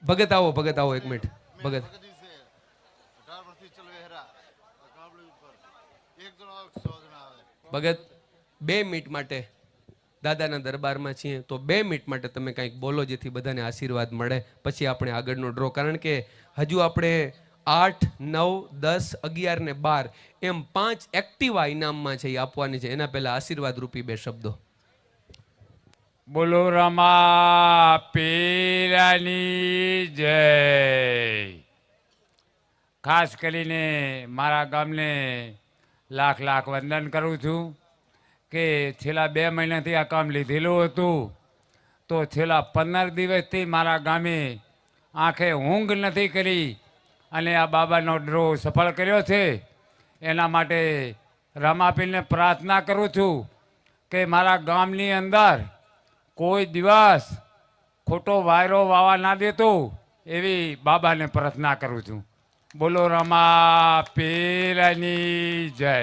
ભગત આવો 1 મિનિટ ભગત ભગત 2 મિનિટ માટે દાદાના દરબારમાં છીએ તો 2 મિનિટ માટે તમે કંઈક બોલો જેથી બધાને આશીર્વાદ મળે પછી આપણે આગળનો ડ્રો કારણ કે હજુ આપણે 8, 9, 10, 11 ને 12 એમ 5 એક્ટિવા ઇનામમાં છે એ આપવાની છે એના પહેલા આશીર્વાદ રૂપી 2 શબ્દો બોલો રમા પીરાની જય ખાસ કરીને મારા ગામને લાખ લાખ વંદન કરું છું કે છેલ્લા 2 મહિનાથી આ કામ લીધેલું હતું તો છેલ્લા 15 દિવસથી મારા ગામે આંખે ઊંઘ નથી કરી અને આ બાબાનો ડ્રો સફળ કર્યો છે એના માટે રામાપીરને પ્રાર્થના કરું છું કે મારા ગામની અંદર કોઈ દિવસ ખોટો વાયરો વાવા ના દેતો એવી બાબાને પ્રાર્થના કરું છું બોલો રમા પીરની જય